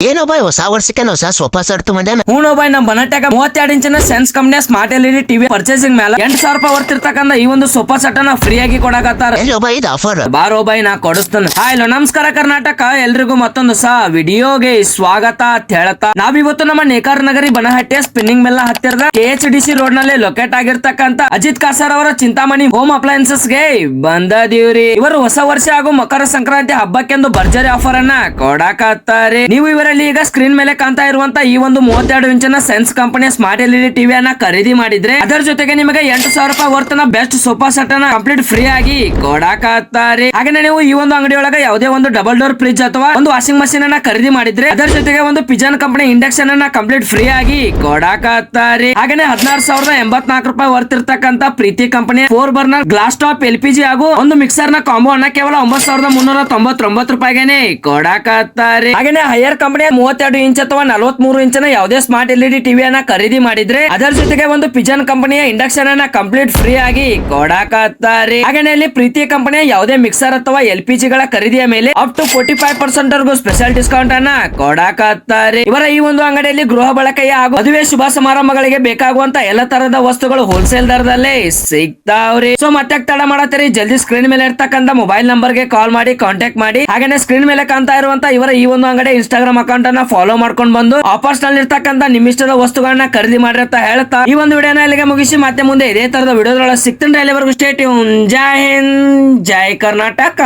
ಏನೋ ಬಾಯ್ ಹೊಸ ವರ್ಷಕ್ಕೆ ಹೊಸ ಸೋಫಾ ಸೆಟ್ ಮಂಡ್ಯಾನ. ಹ್ಞೂ ಬಾಯ್ ನಮ್ ಬನಟ್ಯಾಗ 32 ಇಂಚಿನ ಸೆನ್ಸ್ ಕಂಪ್ನಿಯ ಸ್ಮಾರ್ಟ್ LED ಟಿವಿ ಪರ್ಚೇಸಿಂಗ್ ಮೇಲೆ 8,000 ರೂಪಾಯಿ ವರ್ತಿರ್ತಕ್ಕಂಥ ಈ ಒಂದು ಸೋಫಾ ಸೆಟ್ ಅನ್ನ ಫ್ರೀ ಆಗಿ ಕೊಡಕತ್ತಾರ. ಏನೋ ಬಾಯ್ ಇದು ಆಫರ್. ಬಾರೋ ಬಾಯ್ ನಾ ಕೊಡಿಸ್ತೇನೆ. ಹಾಯ್ ನಮಸ್ಕಾರ ಕರ್ನಾಟಕ, ಎಲ್ರಿಗೂ ಮತ್ತೊಂದು ವಿಡಿಯೋಗೆ ಸ್ವಾಗತ ಅಂತ ಹೇಳ್ತಾ ನಾವಿವತ್ತು ನಮ್ಮ ನೇಕಾರ ನಗರಿ ಬನಹಟ್ಟಿಯ ಸ್ಪಿನ್ನಿಂಗ್ ಮೆಲ್ಲ ಹತ್ತಿರದ KHDC ರೋಡ್ ನಲ್ಲಿ ಲೊಕೇಟ್ ಆಗಿರ್ತಕ್ಕಂಥ ಅಜಿತ್ ಕಾಸರ್ ಅವರ ಚಿಂತಾಮಣಿ ಹೋಮ್ ಅಪ್ಲಯನ್ಸಸ್ ಗೆ ಬಂದದೀವ್ರಿ. ಇವರು ಹೊಸ ವರ್ಷ ಹಾಗೂ ಮಕರ ಸಂಕ್ರಾಂತಿ ಹಬ್ಬಕ್ಕೆಂದು ಭರ್ಜರಿ ಆಫರ್ ಅನ್ನ ಕೊಡಕತ್ತಾರೆ. ನೀವು ಇವರಲ್ಲಿ ಈಗ ಸ್ಕ್ರೀನ್ ಮೇಲೆ ಕಾಣ್ತಾ ಇರುವಂತ ಈ ಒಂದು 32 ಇಂಚಿನ ಸೆನ್ಸ್ ಕಂಪನಿಯ ಸ್ಮಾರ್ಟ್ LED ಟಿವಿ ಅನ್ನ ಖರೀದಿ ಮಾಡಿದ್ರೆ ಅದರ ಜೊತೆಗೆ ನಿಮಗೆ 8,000 ರೂಪಾಯಿ ವರ್ತಿನ ಬೆಸ್ಟ್ ಸೋಫಾ ಸೆಟ್ ಅನ್ನ ಕಂಪ್ಲೀಟ್ ಫ್ರೀ ಆಗಿ ಕೊಡಕತ್ತಾರೆ. ಹಾಗೆ ನೀವು ಈ ಒಂದು ಅಂಗಡಿ ಒಳಗೆ ಯಾವುದೇ ಒಂದು ಡಬಲ್ ಡೋರ್ ಫ್ರಿಡ್ಜ್ ಅಥವಾ ಒಂದು ವಾಷಿಂಗ್ ಮಷೀನ್ ಅನ್ನ ಖರೀದಿ ಮಾಡಿದ್ರೆ ಅದರ ಜೊತೆಗೆ ಒಂದು ಪಿಜನ್ ಕಂಪನಿ ಇಂಡಕ್ಷನ್ ಅನ್ನ ಕಂಪ್ಲೀಟ್ ಫ್ರೀ ಆಗಿ ಕೊಡಕತ್ತಾರೆ. ಹಾಗೆ 16,084 ರೂಪಾಯಿ ವರ್ತಿರ್ತಕ್ಕಂಥ ಪ್ರೀತಿ ಕಂಪನಿಯ 4 ಬರ್ನರ್ ಗ್ಲಾಸ್ ಟಾಪ್ LPG ಹಾಗೂ ಒಂದು ಮಿಕ್ಸರ್ ನ ಕಾಂಬೋ ಅನ್ನ ಕೇವಲ 9,399 ರೂಪಾಯಿಗೆ ಕೊಡಕತ್ತಾರೆ. ಹಾಗೆ ಹೈಯರ್ ಕಂಪನಿಯ 32 ಇಂಚ್ ಅಥವಾ 43 ಇಂಚಿನ ಯಾವುದೇ ಸ್ಮಾರ್ಟ್ LED ಟಿವಿ ಅನ್ನ ಖರೀದಿ ಮಾಡಿದ್ರೆ ಅದರ ಜೊತೆಗೆ ಒಂದು ಪಿಜನ್ ಕಂಪನಿಯ ಇಂಡಕ್ಷನ್ ಅನ್ನ ಕಂಪ್ಲೀಟ್ ಫ್ರೀ ಆಗಿ ಕೊಡಕತ್ತಾರೆ. ಹಾಗೆ ಇಲ್ಲಿ ಪ್ರೀತಿ ಕಂಪನಿಯ ಯಾವುದೇ ಮಿಕ್ಸರ್ ಅಥವಾ LPG ಗಳ ಖರೀದಿಯ ಮೇಲೆ ಅಪ್ ಟು 45% ವರೆಗೂ ಸ್ಪೆಷಲ್ ಡಿಸ್ಕೌಂಟ್ ಅನ್ನ ಕೊಡಕತ್ತಾರೆ. ಇವರ ಈ ಒಂದು ಅಂಗಡಿಯಲ್ಲಿ ಗೃಹ ಬಳಕೆಯ ಹಾಗೂ ಮದುವೆ ಶುಭ ಸಮಾರಂಭಗಳಿಗೆ ಬೇಕಾಗುವಂತ ಎಲ್ಲ ತರಹದ ವಸ್ತುಗಳು ಹೋಲ್ಸೇಲ್ ದರದಲ್ಲೇ ಸಿಗ್ತಾವ್ರಿ. ಸೊ ಮತ್ತೆ ತಡ ಮಾಡತ್ತೀರಿ, ಜಲ್ದಿ ಸ್ಕ್ರೀನ್ ಮೇಲೆ ಇರ್ತಕ್ಕಂಥ ಮೊಬೈಲ್ ನಂಬರ್ ಗೆ ಕಾಲ್ ಮಾಡಿ ಕಾಂಟ್ಯಾಕ್ಟ್ ಮಾಡಿ. ಹಾಗೆ ಸ್ಕ್ರೀನ್ ಮೇಲೆ ಕಾಣ್ತಾ ಇರುವಂತ ಇವರ ಈ ಒಂದು ಅಂಗಡಿ ಇನ್ಸ್ಟಾಗ್ರಾಮ್ ಅಕೌಂಟ್ ಅನ್ನ ಫಾಲೋ ಮಾಡ್ಕೊಂಡು ಬಂದು ಆಫರ್ಸ್ ನಲ್ಲಿ ಇರ್ತಕ್ಕಂಥ ನಿಮ್ಮಿಷ್ಟದ ವಸ್ತುಗಳನ್ನ ಖರೀದಿ ಮಾಡ್ರಿ ಅಂತ ಹೇಳ್ತಾ ಈ ಒಂದು ವಿಡಿಯೋನ ಇಲ್ಲಿಗೆ ಮುಗಿಸಿ ಮತ್ತೆ ಮುಂದೆ ಇದೇ ತರದ ವಿಡಿಯೋದೊಳಗೆ ಸಿಗ್ತೀನಿ. ಅಲ್ಲಿವರೆಗೂ ಸ್ಟೇ ಟ್ಯೂನ್. ಜೈ ಹಿಂದ್, ಜೈ ಕರ್ನಾಟಕ.